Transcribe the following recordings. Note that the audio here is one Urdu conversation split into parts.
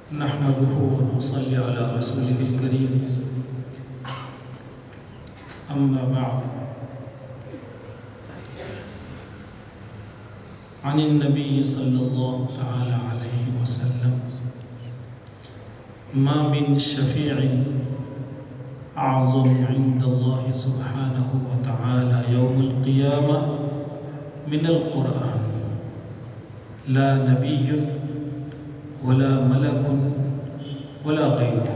نحمده ونصلي على رسوله الكريم أما بعد عن النبي صلى الله تعالى عليه وسلم ما من شفيع أعظم عند الله سبحانه وتعالى يوم القيامة من القرآن لا نبي ولا ملك ولا غيره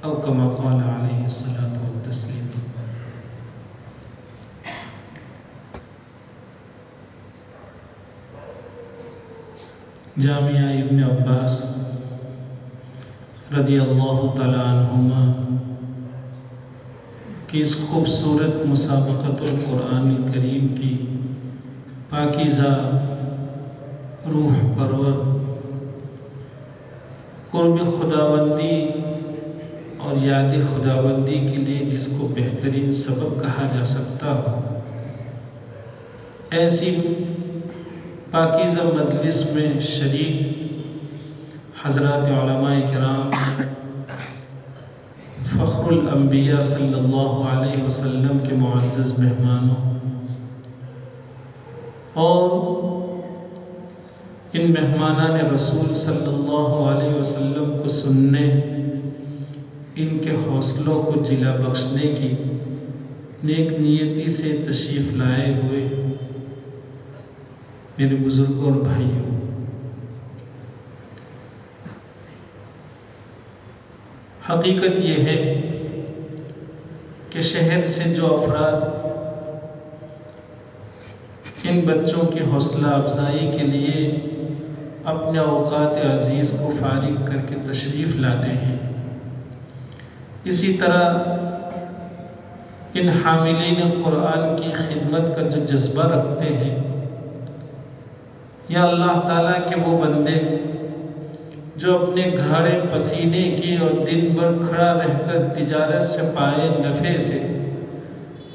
أو كما قال عليه الصلاة والتسليم. جامعہ ابن عباس رضی اللہ تعالیٰ عنہما کی اس خوبصورت مسابقۃ القرآن الکریم کی پاکیزہ روح پرور قرب خداوندی اور یاد خداوندی کے لیے جس کو بہترین سبب کہا جا سکتا ہو، ایسی پاکیزہ مجلس میں شریک حضرات علماء کرام، فخر الانبیاء صلی اللہ علیہ وسلم کے معزز مہمانوں اور ان مہمانان رسول صلی اللہ علیہ وسلم کو سننے، ان کے حوصلوں کو جلا بخشنے کی نیک نیتی سے تشریف لائے ہوئے میرے بزرگوں اور بھائیوں، حقیقت یہ ہے کہ شہر سے جو افراد ان بچوں کی حوصلہ افزائی کے لیے اپنے اوقات عزیز کو فارغ کر کے تشریف لاتے ہیں، اسی طرح ان حاملین قرآن کی خدمت کا جو جذبہ رکھتے ہیں، یا اللہ تعالیٰ کے وہ بندے جو اپنے گھاڑے پسینے کی اور دن بھر کھڑا رہ کر تجارت سے پائے نفع سے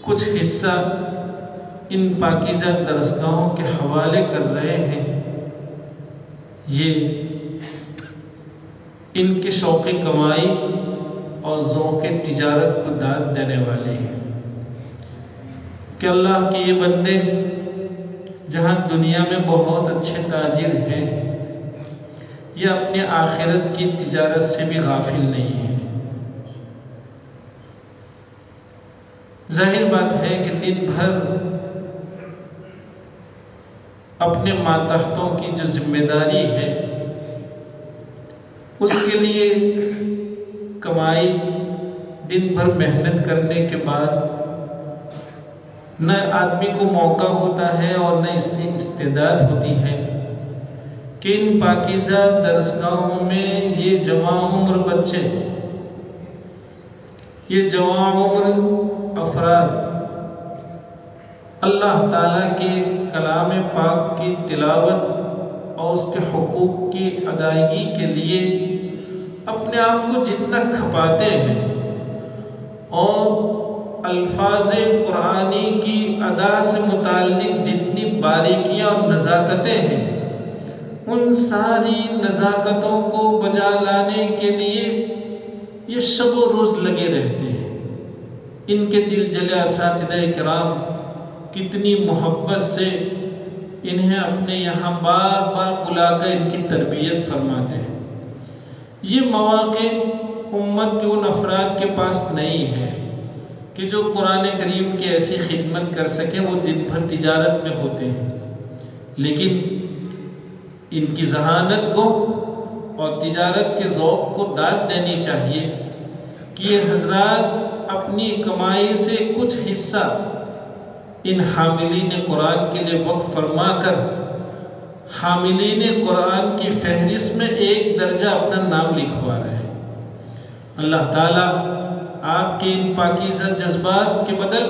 کچھ حصہ ان پاکیزہ درسگاہوں کے حوالے کر رہے ہیں، یہ ان کے شوق کمائی اور ذوق تجارت کو داد دینے والے ہیں کہ اللہ کے یہ بندے جہاں دنیا میں بہت اچھے تاجر ہیں، یہ اپنے آخرت کی تجارت سے بھی غافل نہیں ہیں۔ ظاہر بات ہے کہ دن بھر اپنے ماتحتوں کی جو ذمہ داری ہے اس کے لیے کمائی، دن بھر محنت کرنے کے بعد نہ آدمی کو موقع ہوتا ہے اور نہ استعداد ہوتی ہے کہ ان پاکیزہ درسگاہوں میں یہ جوان عمر بچے، یہ جوان عمر افراد اللہ تعالیٰ کے کلام پاک کی تلاوت اور اس کے حقوق کی ادائیگی کے لیے اپنے آپ کو جتنا کھپاتے ہیں اور الفاظ قرآنی کی ادا سے متعلق جتنی باریکیاں اور نزاکتیں ہیں، ان ساری نزاکتوں کو بجا لانے کے لیے یہ شب و روز لگے رہتے ہیں۔ ان کے دل جلے اساتذہ کرام کتنی محبت سے انہیں اپنے یہاں بار بار بلا کر ان کی تربیت فرماتے ہیں۔ یہ مواقع امت کے ان افراد کے پاس نہیں ہے کہ جو قرآن کریم کی ایسی خدمت کر سکیں، وہ دن بھر تجارت میں ہوتے ہیں، لیکن ان کی ذہانت کو اور تجارت کے ذوق کو داد دینی چاہیے کہ یہ حضرات اپنی کمائی سے کچھ حصہ ان حاملین قرآن کے لیے وقف فرما کر حاملین قرآن کی فہرست میں ایک درجہ اپنا نام لکھوا رہے ہیں۔ اللہ تعالیٰ آپ کے ان پاکیزہ جذبات کے بدل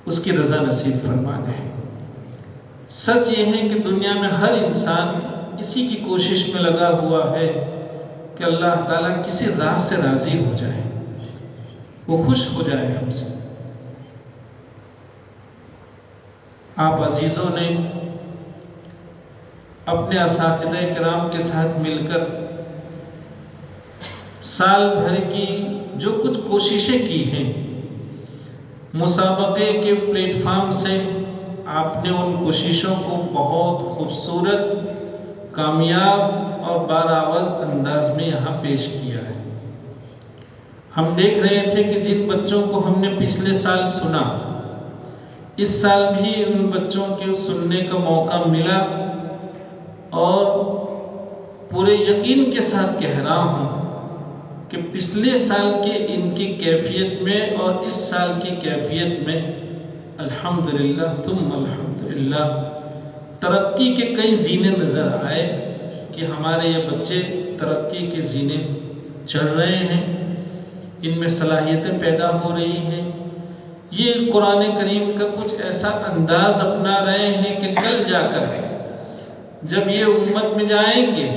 اس کی رضا نصیب فرما دے۔ سچ یہ ہے کہ دنیا میں ہر انسان اسی کی کوشش میں لگا ہوا ہے کہ اللہ تعالیٰ کسی راہ سے راضی ہو جائے، وہ خوش ہو جائے ہم سے۔ آپ عزیزوں نے اپنے اساتذہ کرام کے ساتھ مل کر سال بھر کی جو کچھ کوششیں کی ہیں، مسابقے کے پلیٹ فارم سے آپ نے ان کوششوں کو بہت خوبصورت، کامیاب اور بارآور انداز میں یہاں پیش کیا ہے۔ ہم دیکھ رہے تھے کہ جن بچوں کو ہم نے پچھلے سال سنا، اس سال بھی ان بچوں کے سننے کا موقع ملا، اور پورے یقین کے ساتھ کہہ رہا ہوں کہ پچھلے سال کے ان کی کیفیت میں اور اس سال کی کیفیت میں الحمدللہ ثم الحمدللہ ترقی کے کئی زینے نظر آئے کہ ہمارے یہ بچے ترقی کے زینے چڑھ رہے ہیں، ان میں صلاحیتیں پیدا ہو رہی ہیں، یہ قرآن کریم کا کچھ ایسا انداز اپنا رہے ہیں کہ کل جا کر جب یہ امت میں جائیں گے،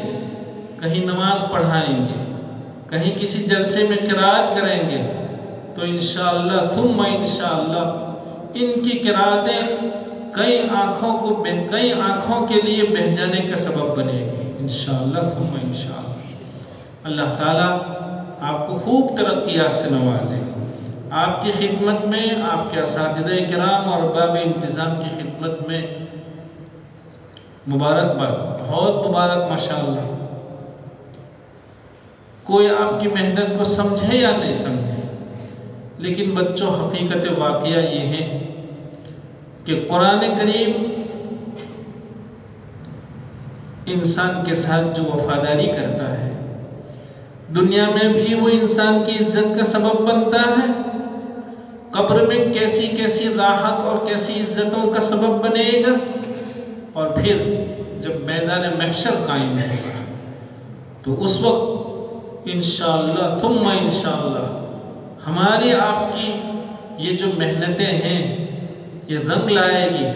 کہیں نماز پڑھائیں گے، کہیں کسی جلسے میں قرات کریں گے، تو انشاءاللہ ثم انشاءاللہ ان کی قراتیں کئی آنکھوں کے لیے بہہ جانے کا سبب بنے گی انشاءاللہ ثم انشاءاللہ۔ اللہ تعالیٰ آپ کو خوب ترقیات سے نوازے، آپ کی خدمت میں، آپ کے اساتذہ کرام اور ارباب انتظام کی خدمت میں مبارکباد، بہت مبارک ماشاءاللہ۔ کوئی آپ کی محنت کو سمجھے یا نہیں سمجھے، لیکن بچوں حقیقت واقعہ یہ ہے کہ قرآن کریم انسان کے ساتھ جو وفاداری کرتا ہے، دنیا میں بھی وہ انسان کی عزت کا سبب بنتا ہے، قبر میں کیسی کیسی راحت اور کیسی عزتوں کا سبب بنے گا، اور پھر جب میدان محشر قائم ہوگا تو اس وقت انشاءاللہ ثم انشاءاللہ ہماری آپ کی یہ جو محنتیں ہیں یہ رنگ لائے گی،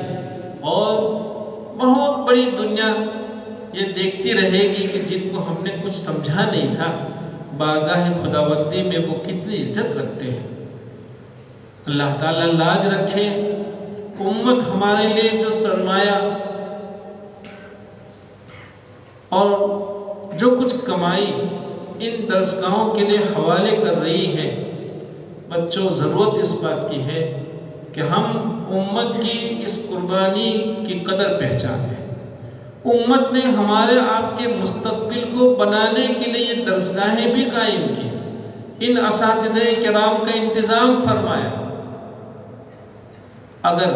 اور بہت بڑی دنیا یہ دیکھتی رہے گی کہ جن کو ہم نے کچھ سمجھا نہیں تھا، بارگاہ خداوندی میں وہ کتنی عزت رکھتے ہیں۔ اللہ تعالیٰ لاج رکھے، امت ہمارے لیے جو سرمایہ اور جو کچھ کمائی ان درسگاہوں کے لیے حوالے کر رہی ہے، بچوں ضرورت اس بات کی ہے کہ ہم امت کی اس قربانی کی قدر پہچانیں۔ امت نے ہمارے آپ کے مستقبل کو بنانے کے لیے یہ درسگاہیں بھی قائم کی، ان اساتذہ کرام کا انتظام فرمایا۔ اگر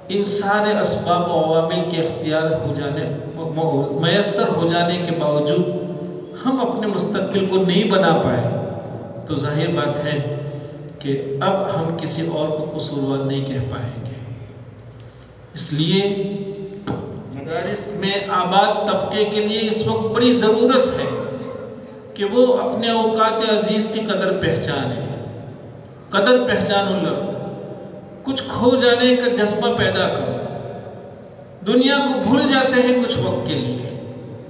ان سارے اسباب و عوامل کے اختیار ہو جانے، میسر ہو جانے کے باوجود ہم اپنے مستقبل کو نہیں بنا پائے، تو ظاہر بات ہے کہ اب ہم کسی اور کو قصوروار نہیں کہہ پائیں گے۔ اس لیے مدارس میں آباد طبقے کے لیے اس وقت بڑی ضرورت ہے کہ وہ اپنے اوقات عزیز کی قدر پہچانیں، قدر پہچانو لوگ، کچھ کھو جانے کا جذبہ پیدا کرو۔ دنیا کو بھول جاتے ہیں کچھ وقت کے لیے،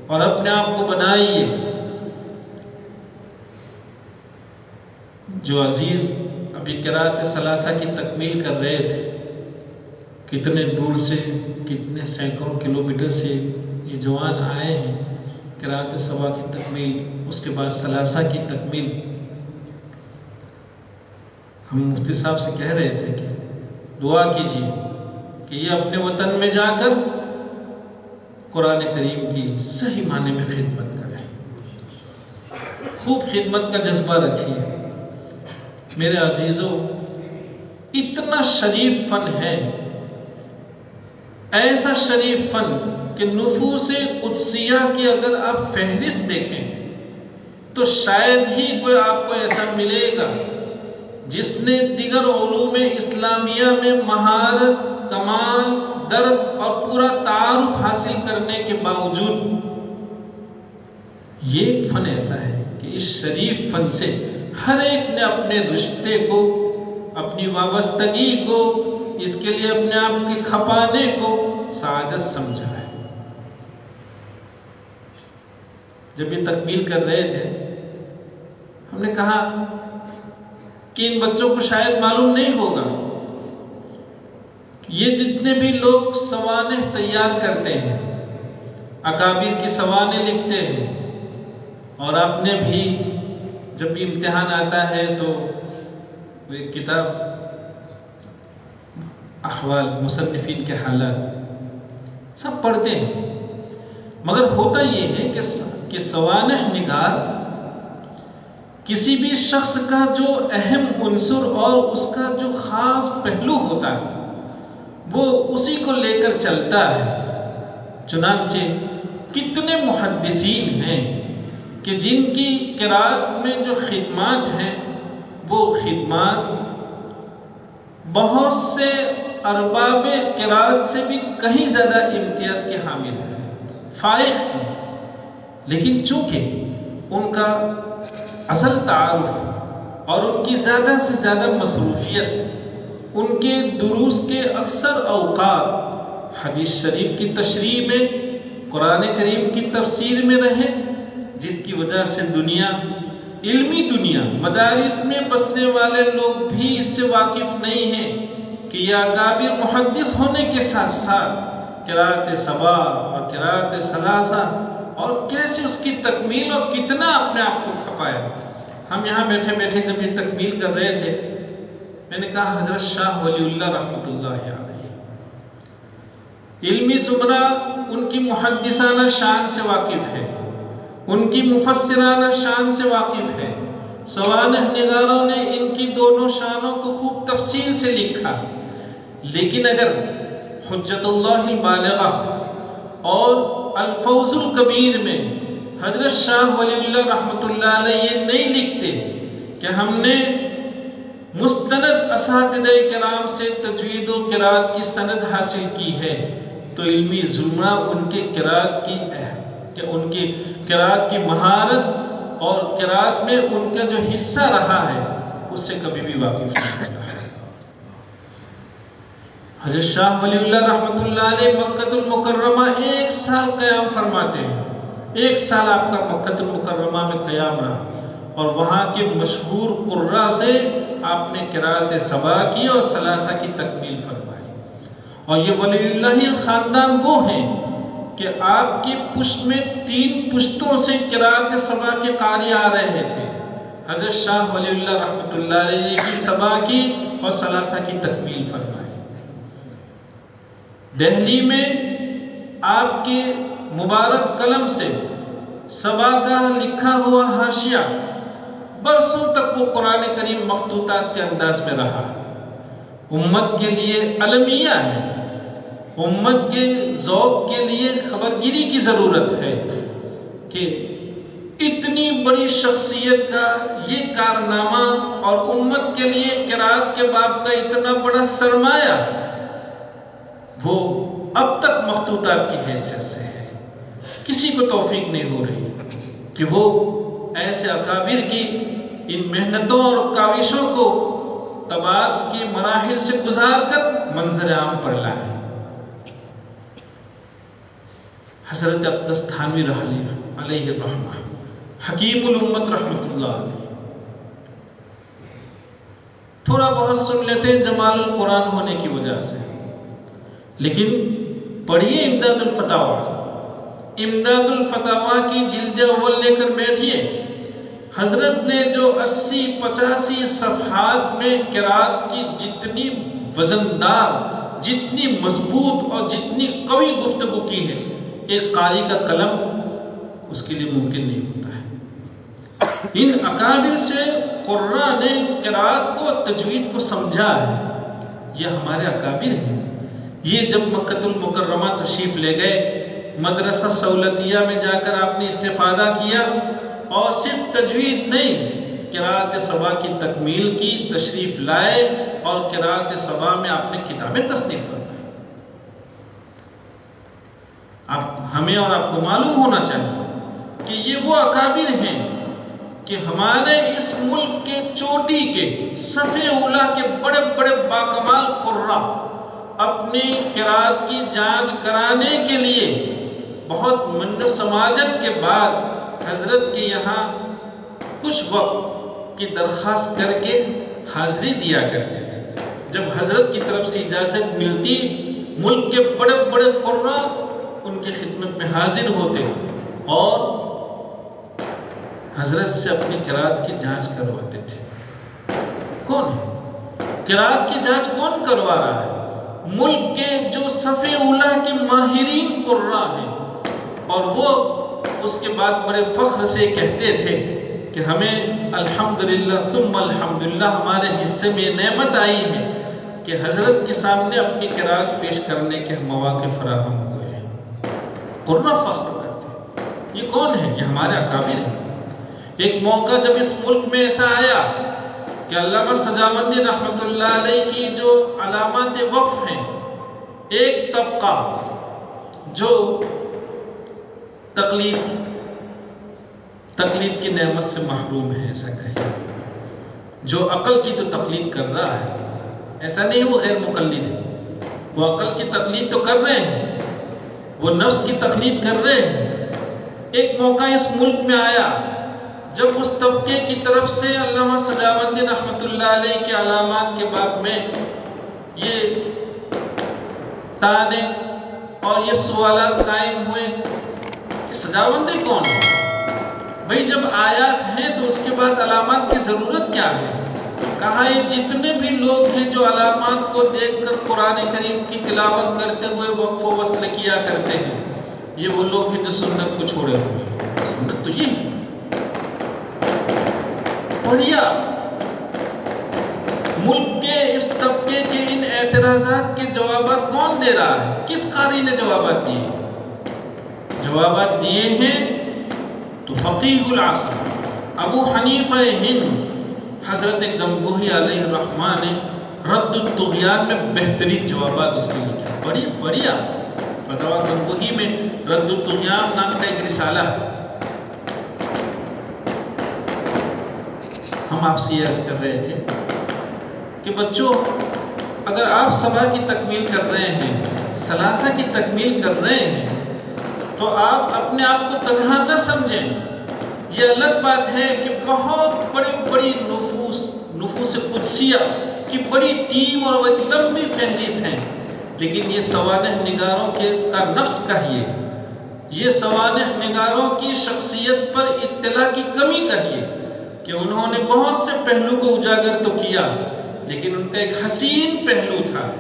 اور اپنے آپ کو بنائیے۔ جو عزیز ابھی قرات ثلاثہ کی تکمیل کر رہے تھے، کتنے دور سے، کتنے سینکڑوں کلومیٹر سے یہ جوان آئے ہیں قرات سبا کی تکمیل، اس کے بعد ثلاثہ کی تکمیل۔ ہم مفتی صاحب سے کہہ رہے تھے کہ دعا کیجیے کہ یہ اپنے وطن میں جا کر قرآن کریم کی صحیح معنی میں خدمت کریں، خوب خدمت کا جذبہ رکھیے۔ میرے عزیزوں، اتنا شریف فن ہے، ایسا شریف فن کہ نفوس قدسیہ کی اگر آپ فہرست دیکھیں تو شاید ہی کوئی آپ کو ایسا ملے گا جس نے دیگر علوم اسلامیہ میں مہارت، کمال، درک اور پورا تعارف حاصل کرنے کے باوجود یہ فن ایسا ہے کہ اس شریف فن سے ہر ایک نے اپنے رشتے کو، اپنی وابستگی کو، اس کے لیے اپنے آپ کے کھپانے کو سعادت سمجھا ہے۔ جب یہ تکمیل کر رہے تھے ہم نے کہا کہ ان بچوں کو شاید معلوم نہیں ہوگا، یہ جتنے بھی لوگ سوانح تیار کرتے ہیں اکابر کی سوانح لکھتے ہیں، اور آپ نے بھی جب بھی امتحان آتا ہے تو وہ ایک کتاب احوال مصنفین کے حالات سب پڑھتے ہیں، مگر ہوتا یہ ہے کہ سوانح نگار کسی بھی شخص کا جو اہم عنصر اور اس کا جو خاص پہلو ہوتا ہے وہ اسی کو لے کر چلتا ہے۔ چنانچہ کتنے محدثین ہیں کہ جن کی قرأت میں جو خدمات ہیں وہ خدمات بہت سے ارباب قرأت سے بھی کہیں زیادہ امتیاز کے حامل ہیں، فائق ہیں، لیکن چونکہ ان کا اصل تعارف اور ان کی زیادہ سے زیادہ مصروفیت ان کے دروس کے اکثر اوقات حدیث شریف کی تشریح میں، قرآن کریم کی تفسیر میں رہے، جس کی وجہ سے علمی دنیا مدارس میں بسنے والے لوگ بھی اس سے واقف نہیں ہیں کہ یہ اکابر محدث ہونے کے ساتھ ساتھ قرأت سبع اور قرأت ثلاثہ اور کیسے اس کی تکمیل اور کتنا اپنے آپ کو کھپایا۔ ہم یہاں بیٹھے بیٹھے جب یہ تکمیل کر رہے تھے، میں نے کہا حضرت شاہ ولی اللہ رحمۃ اللہ علیہ علمی زمرہ ان کی محدثانہ شان سے واقف ہے، ان کی مفسرانہ شان سے واقف ہے، سوانح نگاروں نے ان کی دونوں شانوں کو خوب تفصیل سے لکھا، لیکن اگر حجت اللہ البالغہ اور الفوز الکبیر میں حضرت شاہ ولی اللہ رحمۃ اللہ علیہ یہ نہیں لکھتے کہ ہم نے مستند اساتذہ کرام سے تجوید و قرأت کی سند حاصل کی ہے، تو علمی زمرہ ان کے قرأت کی مہارت اور قرأت میں ان کا جو حصہ رہا ہے اس سے کبھی بھی واقف نہیں ہوتا ہے۔ حضرت شاہ ولی اللہ رحمۃ اللہ علیہ مکۃ المکرمہ 1 سال قیام فرماتے ہیں، 1 سال آپ کا مکۃ المکرمہ میں قیام رہا، اور وہاں کے مشہور قراء سے آپ نے قرأت سبع کی اور ثلاثہ کی تکمیل فرمائی۔ اور یہ ولی اللہ خاندان وہ ہیں کہ آپ کی پشت میں 3 پشتوں سے قرأت سبع کے قاری آ رہے تھے۔ حضرت شاہ ولی اللہ رحمۃ اللہ علیہ نے بھی سبع کی اور ثلاثہ کی تکمیل فرمائی۔ دہلی میں آپ کے مبارک قلم سے سبع کا لکھا ہوا حاشیہ برسوں تک وہ قرآن کریم مخطوطات کے انداز میں رہا، امت کے لیے المیہ ہے، امت کے ذوق کے لیے خبرگیری کی ضرورت ہے کہ اتنی بڑی شخصیت کا یہ کارنامہ اور امت کے لیے قرأت کے باب کا اتنا بڑا سرمایہ وہ اب تک مخطوطات کی حیثیت سے ہے۔ کسی کو توفیق نہیں ہو رہی کہ وہ ایسے اکابر کی ان محنتوں اور کاوشوں کو طباعت کے مراحل سے گزار کر منظر عام پر لائے۔ حضرت اقدس تھانوی علیہ الرحمہ حکیم الامت رحمۃ اللہ علیہ، تھوڑا بہت سن لیتے ہیں جمال القرآن ہونے کی وجہ سے، لیکن پڑھیے امداد الفتاویٰ، امداد الفتاویٰ کی جلد اول لے کر بیٹھیے۔ حضرت نے جو 80-85 صفحات میں قرأت کی جتنی وزندار، جتنی مضبوط اور جتنی قوی گفتگو کی ہے، ایک قاری کا قلم اس کے لیے ممکن نہیں ہوتا ہے۔ ان اکابر سے قراء نے قرأت کو، تجوید کو سمجھا ہے، یہ ہمارے اکابر ہیں۔ یہ جب مکۃ المکرمہ تشریف لے گئے، مدرسہ سہولتیہ میں جا کر آپ نے استفادہ کیا، اور صرف تجوید نہیں، قرأت سبع کی تکمیل کی، تشریف لائے، اور قرأت سبع میں آپ نے کتابیں تصنیف فرمائی۔ ہمیں اور آپ کو معلوم ہونا چاہیے کہ یہ وہ اکابر ہیں کہ ہمارے اس ملک کے چوٹی کے صف اولیٰ کے بڑے بڑے باکمال قراء اپنی قرأت کی جانچ کرانے کے لیے بہت من و سماجت کے بعد حضرت کے یہاں کچھ وقت کی درخواست کر کے حاضری دیا کرتے تھے۔ جب حضرت کی طرف سے اجازت ملتی، ملک کے بڑے بڑے قراء ان کی خدمت میں حاضر ہوتے اور حضرت سے اپنی قرات کی جانچ کرواتے تھے۔ کون ہے قرات کی جانچ کون کروا رہا ہے؟ ملک کے جو صف اولیٰ کے ماہرین قراء ہیں، اور وہ اس کے بعد بڑے فخر سے کہتے تھے کہ ہمیں الحمدللہ ثم الحمدللہ ہمارے حصے میں یہ نعمت آئی ہے کہ حضرت کے سامنے اپنی قرات پیش کرنے کے مواقع فراہم ہوئے ہیں۔ قراء فخر کرتے ہیں۔ یہ کون ہے؟ یہ ہمارے اکابر ہیں۔ ایک موقع جب اس ملک میں ایسا آیا کہ علامہ سجاوندی رحمۃ اللہ علیہ کی جو علامات وقف ہیں، ایک طبقہ جو تقلید کی نعمت سے محروم ہے، ایسا کہیے، جو عقل کی تو تقلید کر رہا ہے، ایسا نہیں وہ غیر مقلد ہے، وہ عقل کی تقلید تو کر رہے ہیں، وہ نفس کی تقلید کر رہے ہیں۔ ایک موقع اس ملک میں آیا جب اس طبقے کی طرف سے علامہ سجاوندی رحمۃ اللہ علیہ کے علامات کے باب میں یہ طعنے اور یہ سوالات قائم ہوئے کہ سجاوندی کون ہے؟ بھئی جب آیات ہیں تو اس کے بعد علامات کی ضرورت کیا ہے؟ کہا یہ جتنے بھی لوگ ہیں جو علامات کو دیکھ کر قرآن کریم کی تلاوت کرتے ہوئے وقف و وصل کیا کرتے ہیں، یہ وہ لوگ ہیں جو سنت کو چھوڑے ہوئے ہیں۔ سنت تو یہ ہے۔ بڑھیا ملک کے اس طبقے کے ان اعتراضات کے جوابات کون دے رہا ہے؟ کس قاری نے جوابات دیے؟ جوابات دیے ہیں تو فقیہ العصر ابو حنیفہ ہند حضرت گنگوہی علیہ الرحمہ نے رد الطغیان میں بہترین جوابات اس کے لکھے۔ بڑھیا فتاوی گنگوہی میں رد الطغیان نام کا ایک رسالہ ہے۔ ہم آپ سے یہ عرض کر رہے تھے کہ بچوں، اگر آپ صبا کی تکمیل کر رہے ہیں، ثلاثہ کی تکمیل کر رہے ہیں، تو آپ اپنے آپ کو تنہا نہ سمجھیں۔ یہ الگ بات ہے کہ بہت بڑی نفوس قدسیہ کی بڑی ٹیم اور وہ ایک لمبی فہرست ہیں، لیکن یہ سوانح نگاروں کا نقص کہیے، یہ سوانح نگاروں کی شخصیت پر اطلاع کی کمی کہیے کہ انہوں نے بہت سے پہلو کو اجاگر تو کیا، لیکن ان کا ایک حسین پہلو تھا،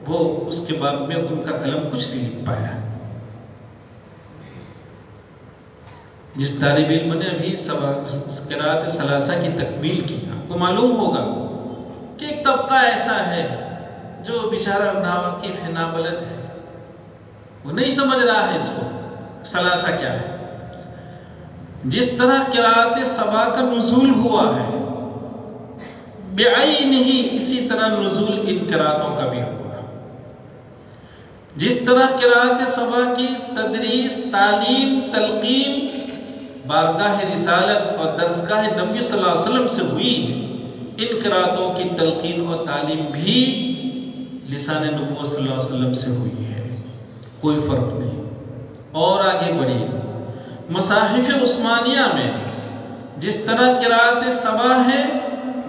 وہ اس کے بعد میں ان کا قلم کچھ نہیں لکھ پایا۔ جس طالب علم نے ابھی قرات ثلاثہ کی تکمیل کی، آپ کو معلوم ہوگا کہ ایک طبقہ ایسا ہے جو بیچارہ ناواقف ہے، نابلد ہے، وہ نہیں سمجھ رہا ہے اس کو ثلاثہ کیا ہے۔ جس طرح قرات سبا کا نزول ہوا ہے بعینہ ہی، اسی طرح نزول ان قراتوں کا بھی ہوا۔ جس طرح قرات سبا کی تدریس، تعلیم، تلقین بارگاہ رسالت اور درسگاہ نبی صلی اللہ علیہ وسلم سے ہوئی ہے، ان قراتوں کی تلقین اور تعلیم بھی لسان نبوت صلی اللہ علیہ وسلم سے ہوئی ہے، کوئی فرق نہیں۔ اور آگے بڑھیے، مصاحف عثمانیہ میں جس طرح قرات سبا ہے،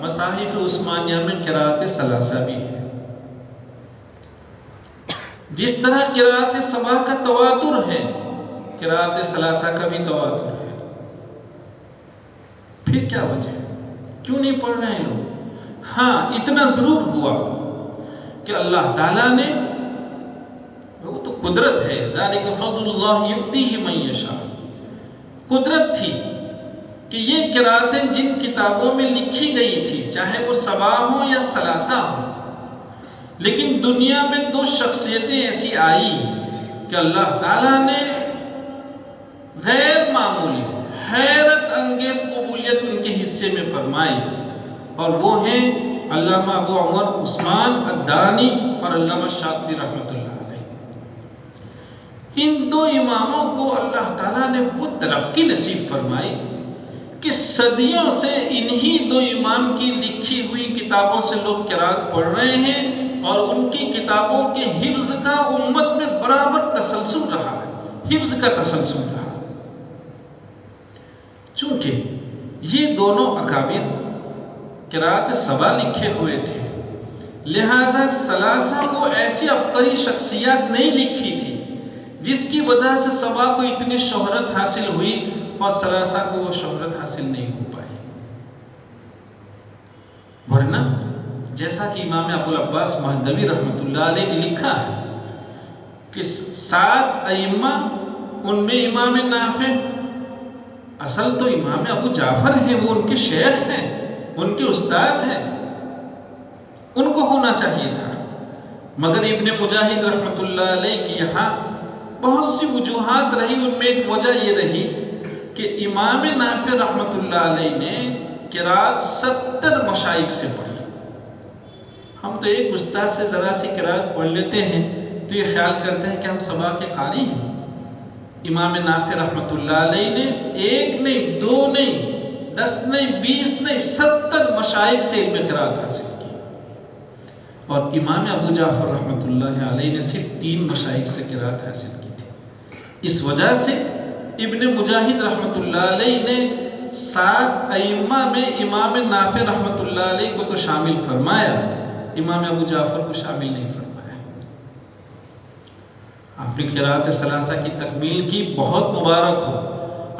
مصاحف عثمانیہ میں قرات ثلاثہ بھی ہے۔ جس طرح قرات سبا کا تواتر ہے، قرات ثلاثہ کا بھی تواتر ہے۔ پھر کیا وجہ ہے؟ کیوں نہیں پڑھ رہے ہیں لوگ؟ ہاں اتنا ضرور ہوا کہ اللہ تعالیٰ نے، وہ تو قدرت ہے، ذالک فضل اللہ یؤتیہ من یشاء، قدرت تھی کہ یہ قراتیں جن کتابوں میں لکھی گئی تھی، چاہے وہ سبا ہوں یا ثلاثہ ہوں، لیکن دنیا میں دو شخصیتیں ایسی آئی کہ اللہ تعالیٰ نے غیر معمولی حیرت انگیز قبولیت ان کے حصے میں فرمائی، اور وہ ہیں علامہ ابو عمر عثمان الدانی اور علامہ شاطبی رحمۃ اللہ علیہ۔ ان دو اماموں کو اللہ تعالیٰ نے وہ ترقی نصیب فرمائی کہ صدیوں سے انہی دو امام کی لکھی ہوئی کتابوں سے لوگ قرات پڑھ رہے ہیں، اور ان کی کتابوں کے حفظ کا امت میں برابر تسلسل رہا ہے، حفظ کا تسلسل رہا۔ چونکہ یہ دونوں اکابر قرات سبا لکھے ہوئے تھے، لہذا ثلاثہ کو ایسی عبقری شخصیات نہیں لکھی تھی جس کی وجہ سے سبا کو اتنی شہرت حاصل ہوئی اور ثلاثہ کو وہ شہرت حاصل نہیں ہو پائی۔ ورنہ جیسا کہ امام ابو العباس مہدوی رحمۃ اللہ علیہ نے لکھا ہے کہ 7 ائمہ، ان میں امام نافع، اصل تو امام ابو جعفر ہیں، وہ ان کے شیخ ہیں، ان کے استاذ ہیں، ان کو ہونا چاہیے تھا، مگر ابن مجاہد رحمۃ اللہ علیہ کی یہاں بہت سی وجوہات رہی۔ ان میں ایک وجہ یہ رہی کہ امام نافع رحمۃ اللہ علیہ نے قرات 70 مشائخ سے پڑھی۔ ہم تو ایک استاد سے ذرا سی قرات پڑھ لیتے ہیں تو یہ خیال کرتے ہیں کہ ہم سبا کے قاری ہیں۔ امام نافع رحمۃ اللہ علیہ نے 1 نہیں 2 نہیں 10 نہیں 20 نہیں 70 مشائخ سے علم قرات حاصل کی، اور امام ابو جعفر رحمۃ اللہ علیہ نے صرف 3 مشائخ سے قرات حاصل کی تھی۔ اس وجہ سے ابن مجاہد رحمۃ اللہ علیہ نے 7 ائمہ میں امام نافع رحمۃ اللہ علیہ کو تو شامل فرمایا، امام ابو جعفر کو شامل نہیں فرمایا۔ آپ نے قرات ثلاثہ کی تکمیل کی، بہت مبارک ہو،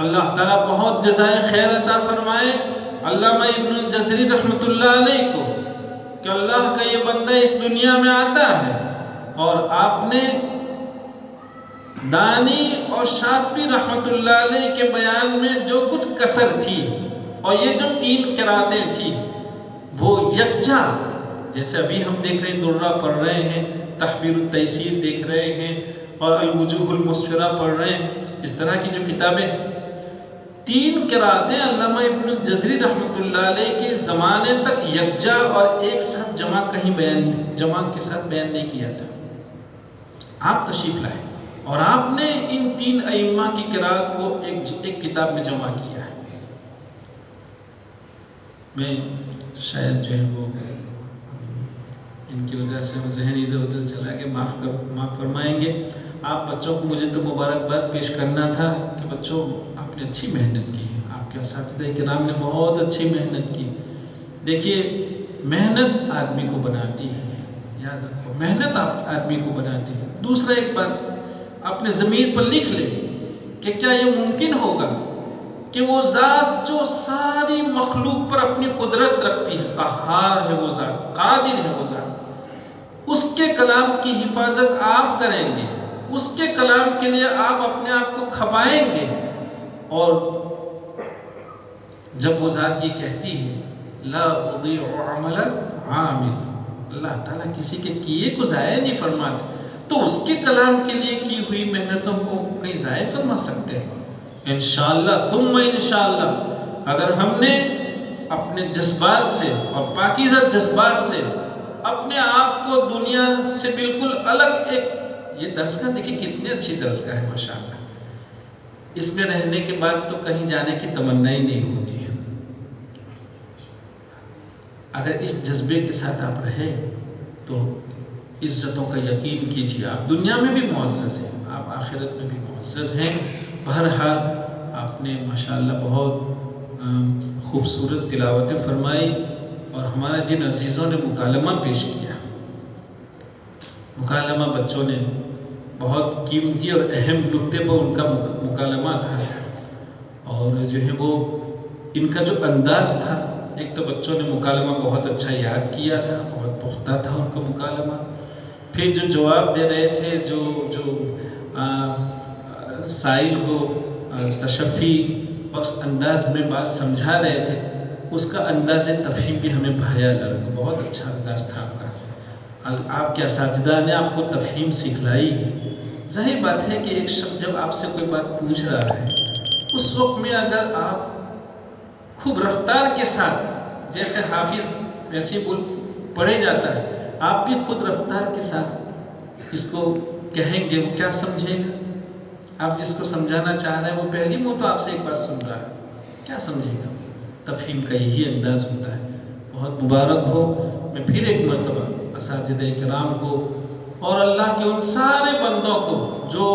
اللہ تعالیٰ بہت جزائے خیر عطا فرمائے علامہ ابن الجزری رحمۃ اللہ علیہ کو کہ اللہ کا یہ بندہ اس دنیا میں آتا ہے اور آپ نے دانی اور شاطبی رحمۃ اللہ علیہ کے بیان میں جو کچھ کسر تھی اور یہ جو 3 قراتیں تھی وہ یکجا، جیسے ابھی ہم دیکھ رہے ہیں درہ پڑھ رہے ہیں، تحبیر التیسیر دیکھ رہے ہیں اور الوجوہ المسفرہ پڑھ رہے ہیں، اس طرح کی جو کتابیں 3 قراتیں علامہ ابن الجزری رحمۃ اللہ علیہ کے زمانے تک یکجا اور ایک ساتھ جمع کے ساتھ بیان نہیں کیا تھا۔ آپ تشریف لائے اور آپ نے ان 3 ائمہ کی قرات کو ایک کتاب میں جمع کیا ہے۔ میں شاید جو ہے وہ ان کی وجہ سے وہ ذہن ادھر ادھر چلا کہ معاف فرمائیں گے۔ آپ بچوں کو مجھے تو مبارکباد پیش کرنا تھا کہ بچوں آپ نے اچھی محنت کی، آپ کے اساتذہ کرام نے بہت اچھی محنت کی۔ دیکھیے محنت آدمی کو بناتی ہے، یاد رکھو محنت آدمی کو بناتی ہے۔ دوسرا ایک بات اپنے ضمیر پر لکھ لے کہ کیا یہ ممکن ہوگا کہ وہ ذات جو ساری مخلوق پر اپنی قدرت رکھتی ہے، قہار ہے وہ ذات، قادر ہے وہ ذات، اس کے کلام کی حفاظت آپ کریں گے، اس کے کلام کے لیے آپ اپنے آپ کو کھپائیں گے، اور جب وہ ذات یہ کہتی ہے لا اضیع عمل عامل، اللہ تعالیٰ کسی کے کیے کو ضائع نہیں فرماتے، تو اس کے کلام کے لیے کی ہوئی محنتوں کو کہیں ضائع فرما سکتے ہیں؟ انشاءاللہ ثم انشاءاللہ اگر ہم نے اپنے جذبات سے اور پاکیزہ جذبات سے اپنے آپ کو دنیا سے بالکل الگ، ایک یہ درسگاہ دیکھیں کتنی اچھی درسگاہ ہے ماشاءاللہ، اس میں رہنے کے بعد تو کہیں جانے کی تمنا ہی نہیں ہوتی ہے۔ اگر اس جذبے کے ساتھ آپ رہیں تو عزتوں کا یقین کیجیے، آپ دنیا میں بھی معزز ہیں، آپ آخرت میں بھی معزز ہیں۔ بہرحال آپ نے ماشاءاللہ بہت خوبصورت تلاوتیں فرمائی، اور ہمارا جن عزیزوں نے مکالمہ پیش کیا، مکالمہ بچوں نے بہت قیمتی اور اہم نقطے پر ان کا مکالمہ تھا، اور جو ہے وہ ان کا جو انداز تھا، ایک تو بچوں نے مکالمہ بہت اچھا یاد کیا تھا، بہت پختہ تھا ان کا مکالمہ، پھر جو جواب دے رہے تھے، جو سائل کو تشفی بخش انداز میں بات سمجھا رہے تھے، اس کا انداز تفہیم بھی ہمیں بھایا لگا، بہت اچھا انداز تھا آپ کا۔ آپ کے اساتذہ نے آپ کو تفہیم سکھلائی ہے۔ ظاہر بات ہے کہ ایک شخص جب آپ سے کوئی بات پوچھ رہا ہے، اس وقت میں اگر آپ خوب رفتار کے ساتھ، جیسے حافظ ویسے پڑھے جاتا ہے، آپ بھی خود رفتار کے ساتھ اس کو کہیں گے، وہ کیا سمجھے گا؟ آپ جس کو سمجھانا چاہ رہے ہیں وہ پہلی منہ تو آپ سے ایک بات سن رہا ہے، کیا سمجھے گا؟ تفہیم کا یہی انداز ہوتا ہے۔ بہت مبارک ہو، میں پھر ایک مرتبہ اساتذہ کرام کو اور اللہ کے ان سارے بندوں کو جو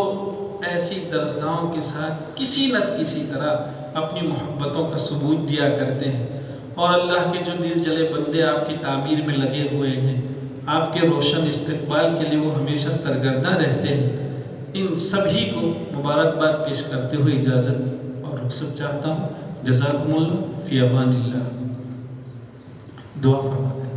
ایسی درسگاہوں کے ساتھ کسی نہ کسی طرح اپنی محبتوں کا ثبوت دیا کرتے ہیں، اور اللہ کے جو دل جلے بندے آپ کی تعمیر میں لگے ہوئے ہیں، آپ کے روشن استقبال کے لیے وہ ہمیشہ سرگرداں رہتے ہیں، ان سبھی کو مبارکباد پیش کرتے ہوئے اجازت اور رخصت چاہتا ہوں۔ جزاکم اللہ، فی امان اللہ، دعا فرمائیں۔